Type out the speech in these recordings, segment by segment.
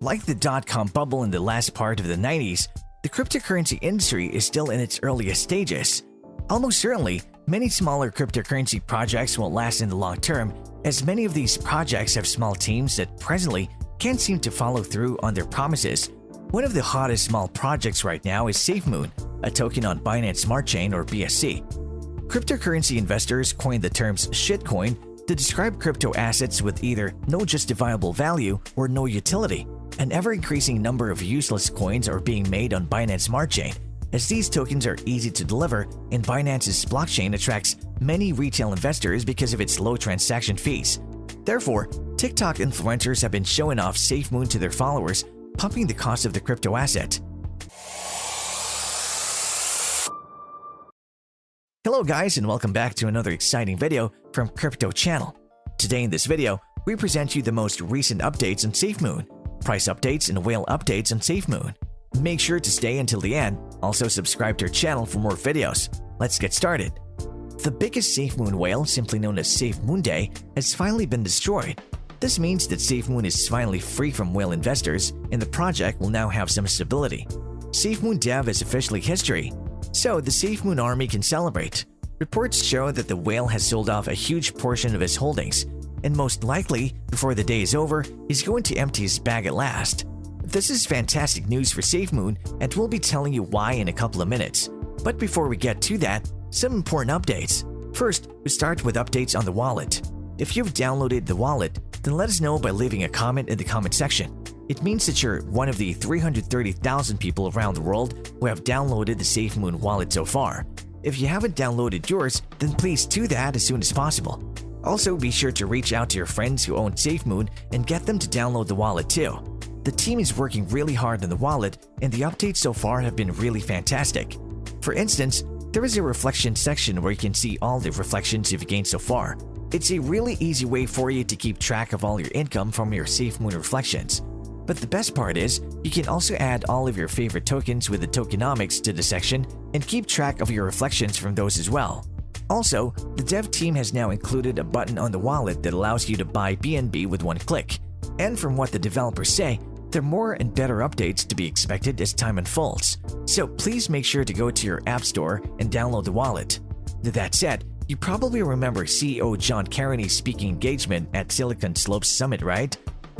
Like the dot-com bubble in the last part of the 90s, the cryptocurrency industry is still in its earliest stages. Almost certainly, many smaller cryptocurrency projects won't last in the long term, as many of these projects have small teams that presently can't seem to follow through on their promises. One of the hottest small projects right now is SAFEMOON, a token on Binance Smart Chain or BSC. Cryptocurrency investors coined the terms shitcoin to describe crypto assets with either no justifiable value or no utility. An ever-increasing number of useless coins are being made on Binance Smart Chain, as these tokens are easy to deliver and Binance's blockchain attracts many retail investors because of its low transaction fees. Therefore, TikTok influencers have been showing off SAFEMOON to their followers, pumping the cost of the crypto asset. Hello guys, and welcome back to another exciting video from Crypto Channel. Today in this video, we present you the most recent updates on SAFEMOON, price updates and whale updates on SAFEMOON. Make sure to stay until the end. Also subscribe to our channel for more videos. Let's get started. The biggest SAFEMOON whale, simply known as SAFEMOON Day, has finally been destroyed. This means that SAFEMOON is finally free from whale investors and the project will now have some stability. SAFEMOON dev is officially history, so the SAFEMOON army can celebrate. Reports show that the whale has sold off a huge portion of his holdings, and most likely, before the day is over, he's going to empty his bag at last. This is fantastic news for SAFEMOON, and we'll be telling you why in a couple of minutes. But before we get to that, some important updates. First, we start with updates on the wallet. If you've downloaded the wallet, then let us know by leaving a comment in the comment section. It means that you're one of the 330,000 people around the world who have downloaded the SAFEMOON wallet so far. If you haven't downloaded yours, then please do that as soon as possible. Also, be sure to reach out to your friends who own SAFEMOON and get them to download the wallet too. The team is working really hard on the wallet, and the updates so far have been really fantastic. For instance, there is a reflection section where you can see all the reflections you've gained so far. It's a really easy way for you to keep track of all your income from your SAFEMOON reflections. But the best part is, you can also add all of your favorite tokens with the tokenomics to the section and keep track of your reflections from those as well. Also, the dev team has now included a button on the wallet that allows you to buy BNB with one click. And from what the developers say, there are more and better updates to be expected as time unfolds. So please make sure to go to your app store and download the wallet. That said, you probably remember CEO John Carney's speaking engagement at Silicon Slopes Summit, right?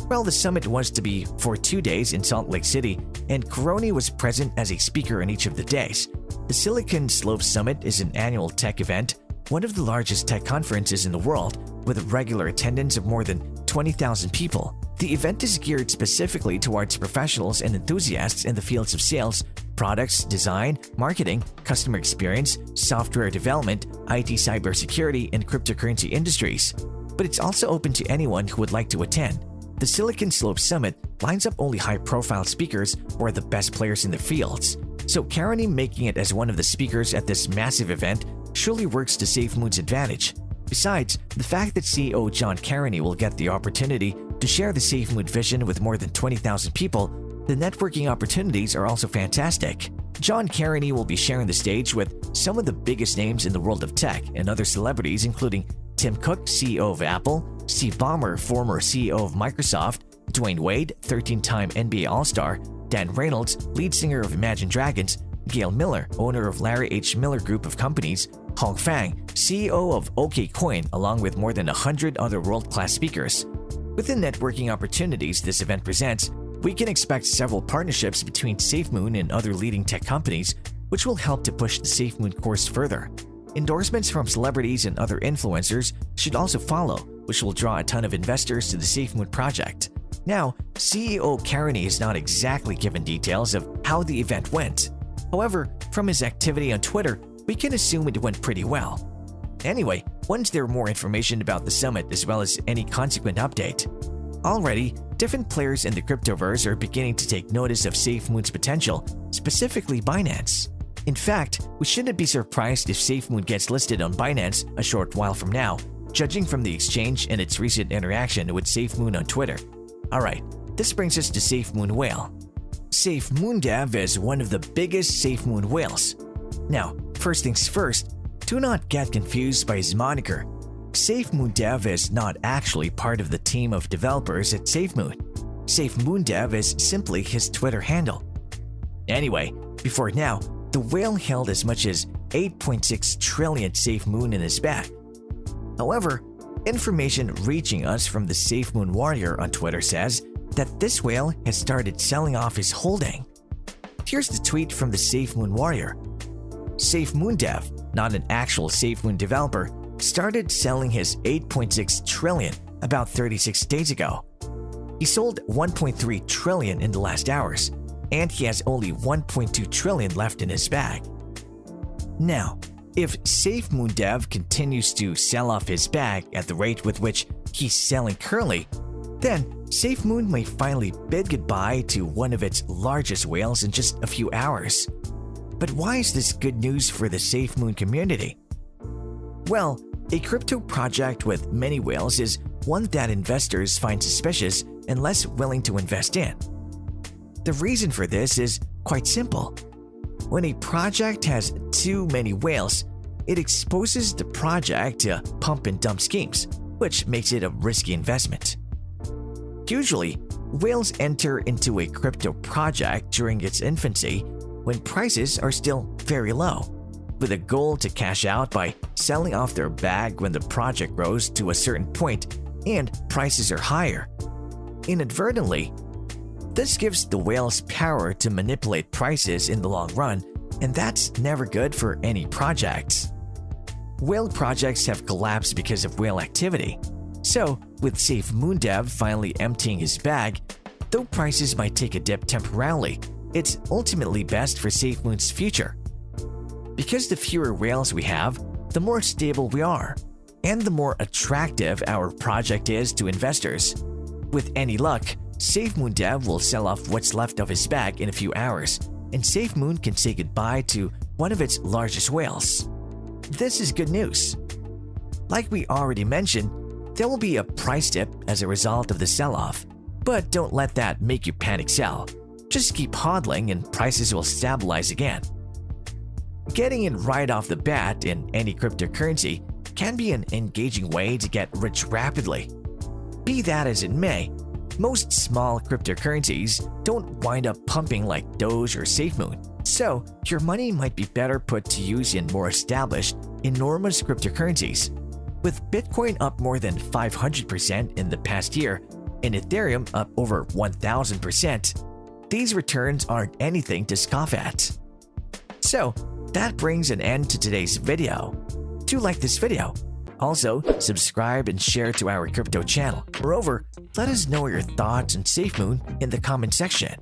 Well, the summit was to be for 2 days in Salt Lake City, and Carney was present as a speaker on each of the days. The Silicon Slopes Summit is an annual tech event, one of the largest tech conferences in the world, with a regular attendance of more than 20,000 people. The event is geared specifically towards professionals and enthusiasts in the fields of sales, products, design, marketing, customer experience, software development, IT cybersecurity, and cryptocurrency industries. But it's also open to anyone who would like to attend. The Silicon Slopes Summit lines up only high-profile speakers who are the best players in their fields. So Carney making it as one of the speakers at this massive event surely works to SAFEMOON's advantage. Besides, the fact that CEO John Carney will get the opportunity to share the SAFEMOON vision with more than 20,000 people, the networking opportunities are also fantastic. John Carney will be sharing the stage with some of the biggest names in the world of tech and other celebrities including Tim Cook, CEO of Apple, Steve Ballmer, former CEO of Microsoft, Dwayne Wade, 13-time NBA All-Star, Dan Reynolds, lead singer of Imagine Dragons, Gail Miller, owner of Larry H. Miller Group of Companies, Hong Fang, CEO of OKCoin, along with more than 100 other world-class speakers. With the networking opportunities this event presents, we can expect several partnerships between SAFEMOON and other leading tech companies, which will help to push the SAFEMOON course further. Endorsements from celebrities and other influencers should also follow, which will draw a ton of investors to the SAFEMOON project. Now, CEO Carney has not exactly given details of how the event went. However, from his activity on Twitter, we can assume it went pretty well. Anyway, once there more information about the summit as well as any consequent update. Already, different players in the cryptoverse are beginning to take notice of SAFEMOON's potential, specifically Binance. In fact, we shouldn't be surprised if SAFEMOON gets listed on Binance a short while from now, judging from the exchange and its recent interaction with SAFEMOON on Twitter. Alright, this brings us to SAFEMOON Whale. SAFEMOON Dev is one of the biggest SAFEMOON whales. Now, first things first, do not get confused by his moniker. SAFEMOON Dev is not actually part of the team of developers at SAFEMOON. SAFEMOON Dev is simply his Twitter handle. Anyway, before now, the whale held as much as 8.6 trillion SAFEMOON in his bag. However, information reaching us from the SAFEMOON Warrior on Twitter says that this whale has started selling off his holding. Here's the tweet from the SAFEMOON Warrior. SAFEMOON Dev, not an actual SAFEMOON developer, started selling his 8.6 trillion about 36 days ago. He sold 1.3 trillion in the last hours, and he has only 1.2 trillion left in his bag. Now, if SAFEMOON Dev continues to sell off his bag at the rate with which he's selling currently, then SAFEMOON may finally bid goodbye to one of its largest whales in just a few hours. But why is this good news for the SAFEMOON community? Well, a crypto project with many whales is one that investors find suspicious and less willing to invest in. The reason for this is quite simple. When a project has too many whales, it exposes the project to pump and dump schemes, which makes it a risky investment. Usually, whales enter into a crypto project during its infancy when prices are still very low, with a goal to cash out by selling off their bag when the project grows to a certain point and prices are higher. Inadvertently, this gives the whales power to manipulate prices in the long run, and that's never good for any projects. Whale projects have collapsed because of whale activity. So, with SAFEMOON Dev finally emptying his bag, though prices might take a dip temporarily, it's ultimately best for SAFEMOON's future. Because the fewer whales we have, the more stable we are, and the more attractive our project is to investors. With any luck, SAFEMOON Dev will sell off what's left of his bag in a few hours, and SAFEMOON can say goodbye to one of its largest whales. This is good news. Like we already mentioned, there will be a price dip as a result of the sell-off, but don't let that make you panic sell. Just keep hodling and prices will stabilize again. Getting in right off the bat in any cryptocurrency can be an engaging way to get rich rapidly. Be that as it may, most small cryptocurrencies don't wind up pumping like Doge or SAFEMOON, so your money might be better put to use in more established, enormous cryptocurrencies. With Bitcoin up more than 500% in the past year and Ethereum up over 1,000%, these returns aren't anything to scoff at. So, that brings an end to today's video. Do like this video. Also, subscribe and share to our crypto channel. Moreover, let us know your thoughts on SAFEMOON in the comment section.